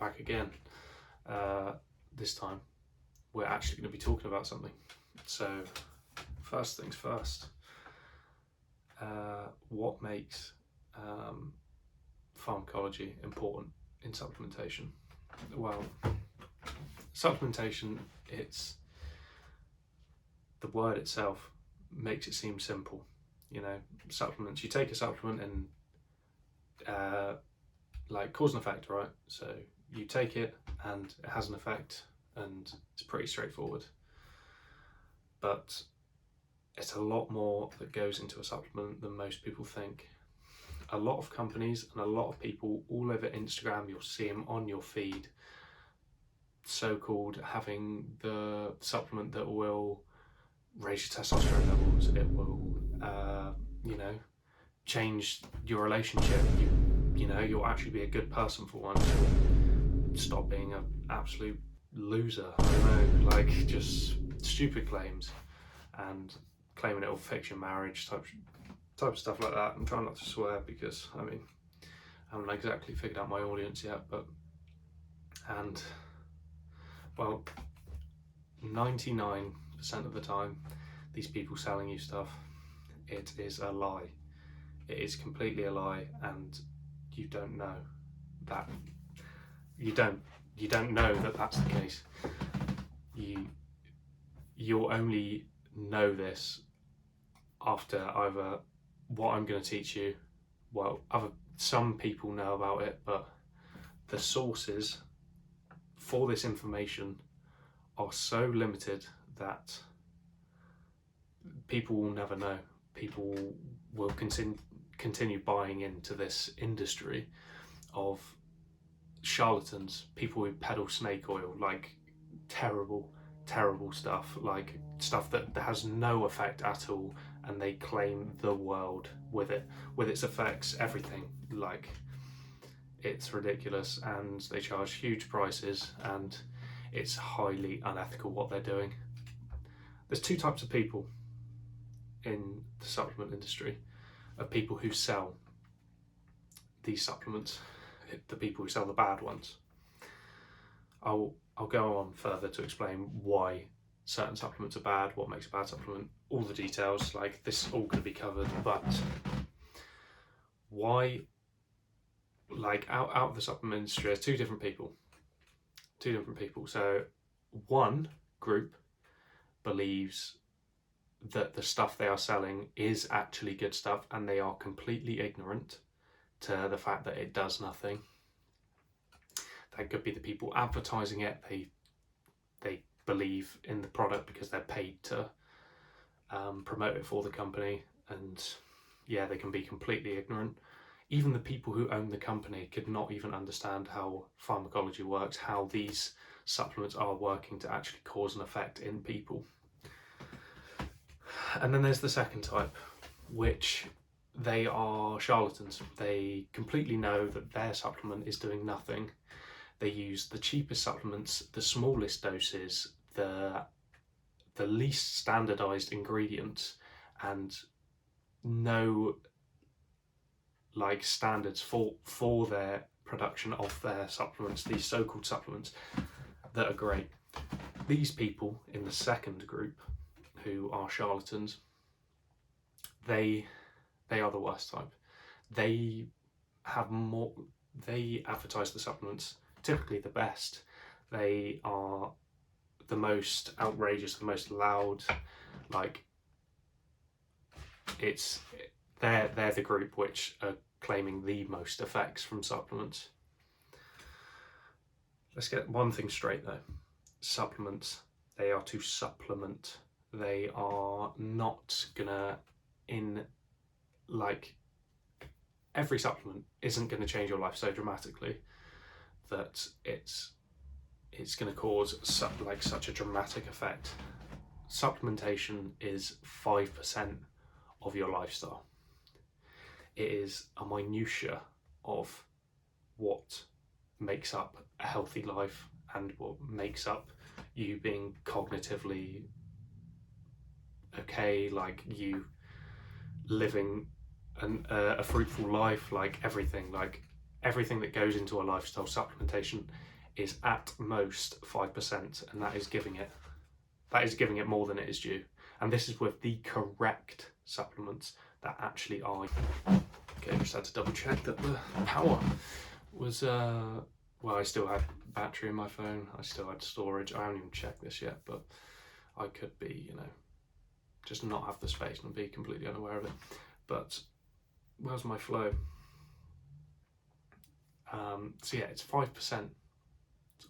back again. This time we're actually going to be talking about something. So first things first, what makes pharmacology important in supplementation? Well, supplementation, it's the word itself makes it seem simple. Supplements, you take a supplement and like cause and effect, right? So you take it and it has an effect, and it's pretty straightforward. But it's a lot more that goes into a supplement than most people think. A lot of companies and a lot of people all over Instagram, you'll see them on your feed, so-called having the supplement that will raise your testosterone levels, it will change your relationship, you'll actually be a good person for once, you'll stop being an absolute loser. I don't know, like just stupid claims, and claiming it will fix your marriage, type of stuff like that. I'm trying not to swear because I haven't exactly figured out my audience yet, and 99% of the time, these people selling you stuff, it is a lie. It is completely a lie, and you don't know that. You don't know that that's the case. You'll only know this after either what I'm going to teach you. Well, some people know about it, but the sources for this information are so limited that people will never know. People will continue buying into this industry of charlatans, people who peddle snake oil, like terrible stuff, like stuff that has no effect at all, and they claim the world with it, with its effects, everything. Like, it's ridiculous, and they charge huge prices, and it's highly unethical what they're doing. There's two types of people in the supplement industry, of people who sell these supplements, the people who sell the bad ones. I'll go on further to explain why certain supplements are bad, what makes a bad supplement, all the details, like this is all going to be covered, but why, like out of the supplement industry, there's two different people. So one group believes that the stuff they are selling is actually good stuff, and they are completely ignorant to the fact that it does nothing. That could be the people advertising it. They believe in the product because they're paid to promote it for the company, and yeah, they can be completely ignorant. Even the people who own the company could not even understand how pharmacology works, how these supplements are working to actually cause an effect in people. And then there's the second type, which they are charlatans. They completely know that their supplement is doing nothing. They use the cheapest supplements, the smallest doses, the least standardized ingredients, and no like standards for their production of their supplements, these so-called supplements that are great. These people in the second group, who are charlatans, they are the worst type. They advertise the supplements, typically the best. They are the most outrageous, the most loud, like they're the group which are claiming the most effects from supplements. Let's get one thing straight though. Supplements, they are to supplement. They are not gonna, every supplement isn't gonna change your life so dramatically that it's gonna cause such a dramatic effect. Supplementation is 5% of your lifestyle. It is a minutiae of what makes up a healthy life and what makes up you being cognitively okay, like you living a fruitful life, like everything that goes into a lifestyle. Supplementation is at most 5%, and that is giving it more than it is due. And this is with the correct supplements that actually are. Okay, just had to double check that the power was well, I still had battery in my phone, I still had storage. I haven't even checked this yet, but I could be, just not have the space and be completely unaware of it. But where's my flow? So yeah, it's 5%. That's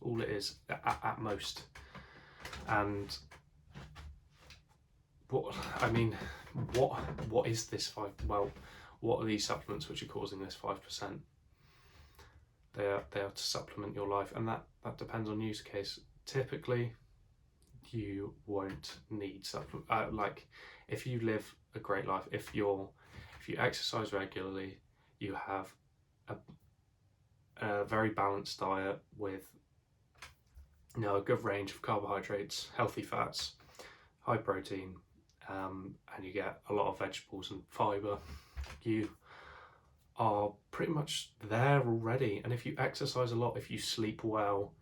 all it is at most. And what is this 5? Well, what are these supplements which are causing this 5%? They are to supplement your life, and that depends on use case. Typically, you won't need supplement. Like, if you live a great life, if you exercise regularly, you have a very balanced diet with a good range of carbohydrates, healthy fats, high protein, and you get a lot of vegetables and fibre, you are pretty much there already. And if you exercise a lot, if you sleep well,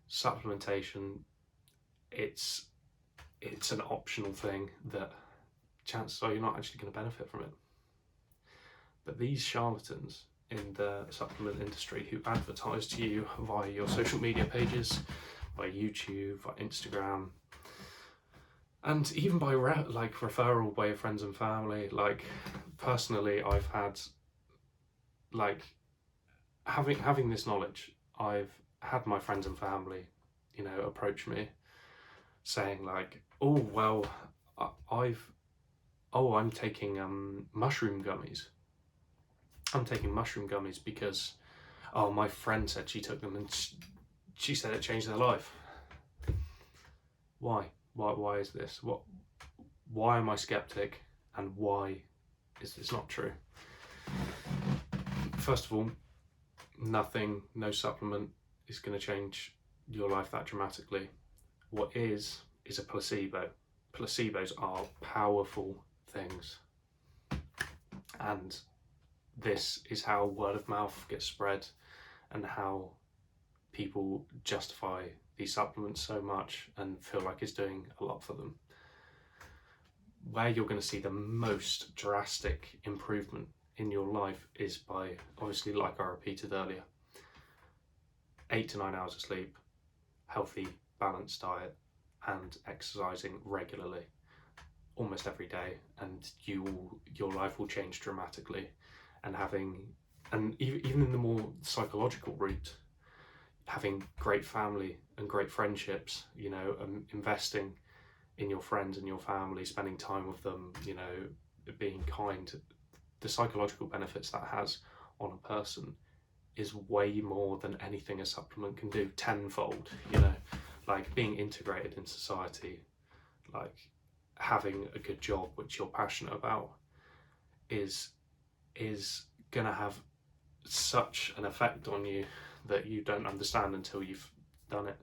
supplementation, it's an optional thing that chances are you're not actually going to benefit from it. But these charlatans in the supplement industry who advertise to you via your social media pages, by YouTube, by Instagram, and even by referral by your friends and family. Like, personally, I've had, like, having this knowledge, I've had my friends and family, approach me saying like, oh, well, I'm taking mushroom gummies. I'm taking mushroom gummies because, my friend said she took them and she said it changed their life. Why is this? Why am I skeptic, and why is this not true? First of all, no supplement is going to change your life that dramatically. What is a placebo. Placebos are powerful things, and this is how word of mouth gets spread and how people justify these supplements so much and feel like it's doing a lot for them. Where you're going to see the most drastic improvement in your life is by, obviously, like I repeated earlier, 8 to 9 hours of sleep, healthy, balanced diet, and exercising regularly, almost every day, and your life will change dramatically. And even in the more psychological route, having great family and great friendships, investing in your friends and your family, spending time with them, being kind, the psychological benefits that has on a person is way more than anything a supplement can do, tenfold. Like being integrated in society, like having a good job which you're passionate about is gonna have such an effect on you that you don't understand until you've done it.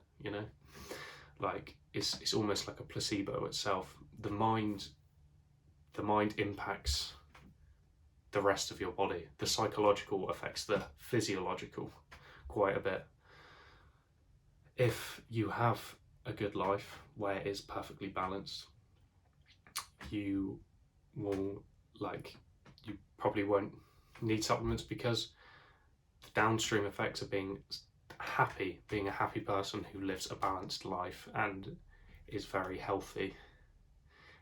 Like it's almost like a placebo itself. The mind impacts the rest of your body. The psychological affects the physiological quite a bit. If you have a good life where it is perfectly balanced, you probably won't need supplements, because the downstream effects of being a happy person who lives a balanced life and is very healthy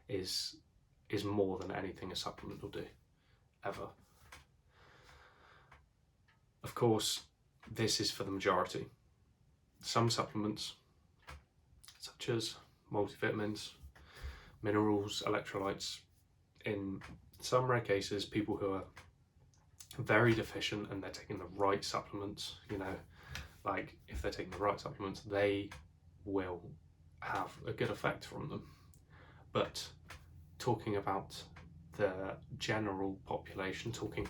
is more than anything a supplement will do, ever. Of course, this is for the majority. Some supplements, such as multivitamins, minerals, electrolytes, in some rare cases, people who are very deficient and they're taking the right supplements, like if they're taking the right supplements, they will have a good effect from them. But talking about the general population, talking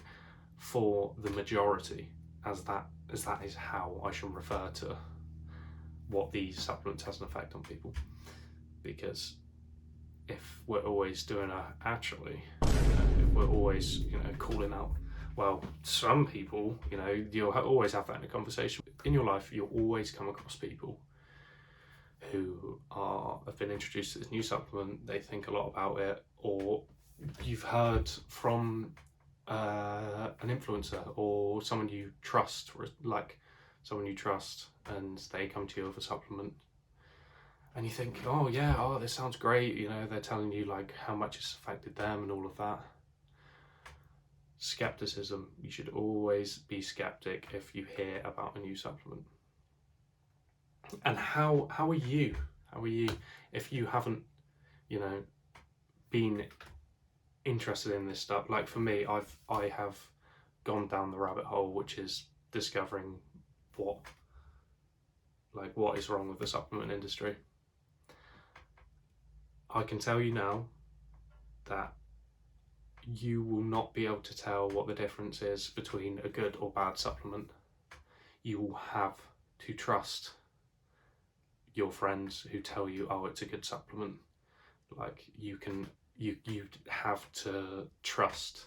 for the majority, as that is how I should refer to what these supplements has an effect on people. Because if we're always doing if we're always calling out, well, some people, you'll always have that in a conversation. in your life, you'll always come across people who have been introduced to this new supplement, they think a lot about it, or you've heard from an influencer or someone you trust, and they come to you with a supplement, and you think, oh yeah, oh this sounds great, you know, they're telling you like how much it's affected them and all of that. Skepticism. You should always be skeptic if you hear about a new supplement. And how are you? How are you if you haven't, you know, been interested in this stuff? Like for me, I have gone down the rabbit hole, which is discovering what is wrong with the supplement industry. I can tell you now that you will not be able to tell what the difference is between a good or bad supplement. You will have to trust your friends who tell you, oh, it's a good supplement. Like you have to trust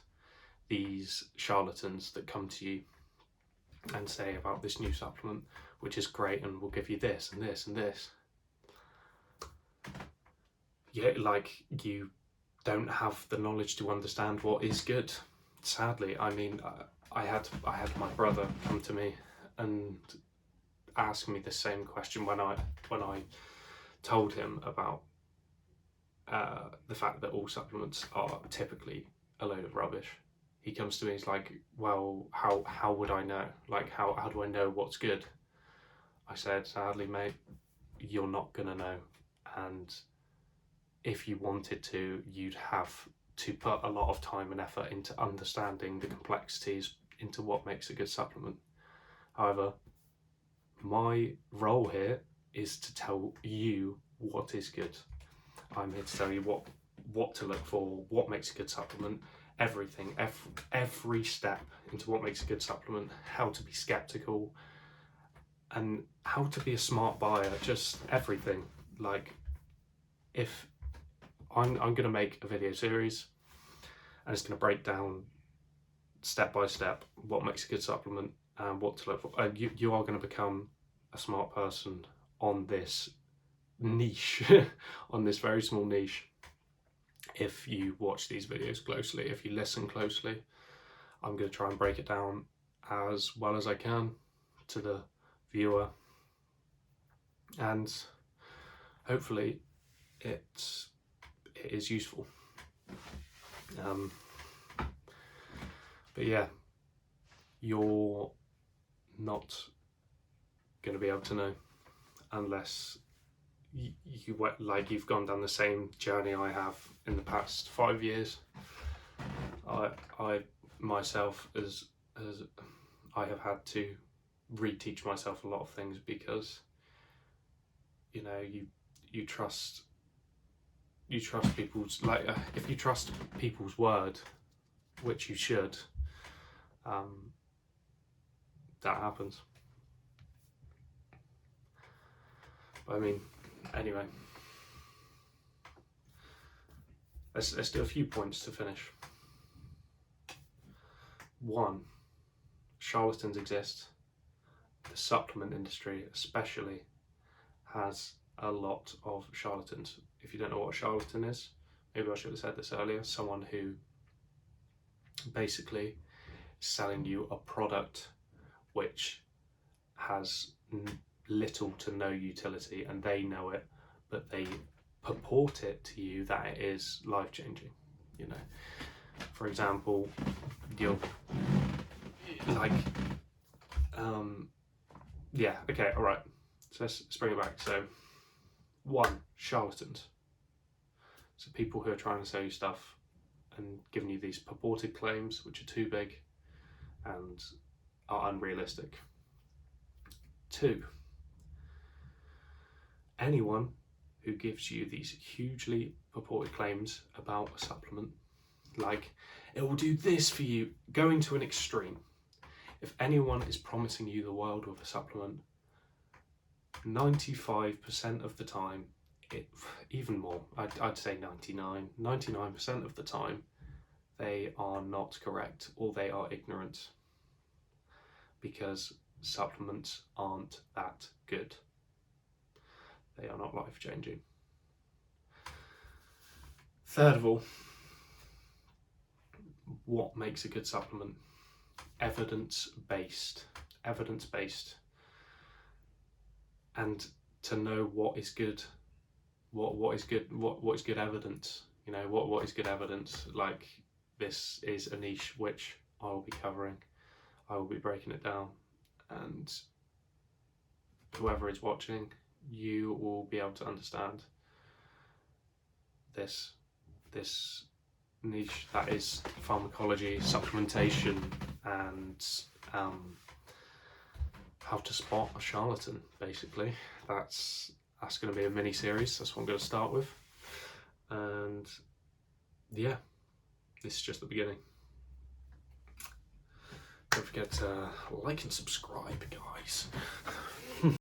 these charlatans that come to you and say about this new supplement, which is great and will give you this and this and this. Yeah, like you don't have the knowledge to understand what is good. Sadly, I mean, I had my brother come to me and ask me the same question when I told him about the fact that all supplements are typically a load of rubbish. He comes to me, he's like, well, how would I know? Like, how do I know what's good? I said, sadly, mate, you're not gonna know. And if you wanted to, you'd have to put a lot of time and effort into understanding the complexities into what makes a good supplement. However, my role here is to tell you what is good. I'm here to tell you what to look for, what makes a good supplement, everything, every step into what makes a good supplement, how to be skeptical, and how to be a smart buyer, just everything. Like, if I'm going to make a video series and it's going to break down step by step what makes a good supplement and what to look for. You are going to become a smart person on this niche, on this very small niche, if you watch these videos closely, if you listen closely. I'm going to try and break it down as well as I can to the viewer, and hopefully it is useful. But yeah, you're not going to be able to know unless you've gone down the same journey I have in the past 5 years. I myself as I have had to reteach myself a lot of things, because you know, you trust people's, like, if you trust people's word, which you should, that happens. But I mean, anyway, let's do a few points to finish. 1, charlatans exist. The supplement industry especially has a lot of charlatans. If you don't know what a charlatan is, maybe I should have said this earlier, someone who basically is selling you a product which has little to no utility, and they know it, but they purport it to you that it is life-changing. You know, for example, you're like, yeah, okay, all right. So let's bring it back. So 1, charlatans. So people who are trying to sell you stuff and giving you these purported claims which are too big and are unrealistic. 2, anyone who gives you these hugely purported claims about a supplement, like, it will do this for you, going to an extreme. If anyone is promising you the world with a supplement, 95% of the time, even more, I'd say 99% of the time, they are not correct, or they are ignorant. Because supplements aren't that good. They are not life-changing. Third of all, what makes a good supplement? Evidence-based. Evidence-based. And to know what is good, what is good evidence. You know, what is good evidence? Like, this is a niche which I will be covering. I will be breaking it down, and whoever is watching, you will be able to understand this niche that is pharmacology, supplementation, and how to spot a charlatan. Basically, that's going to be a mini series. That's what I'm going to start with, and yeah, this is just the beginning. Don't forget to like and subscribe, guys.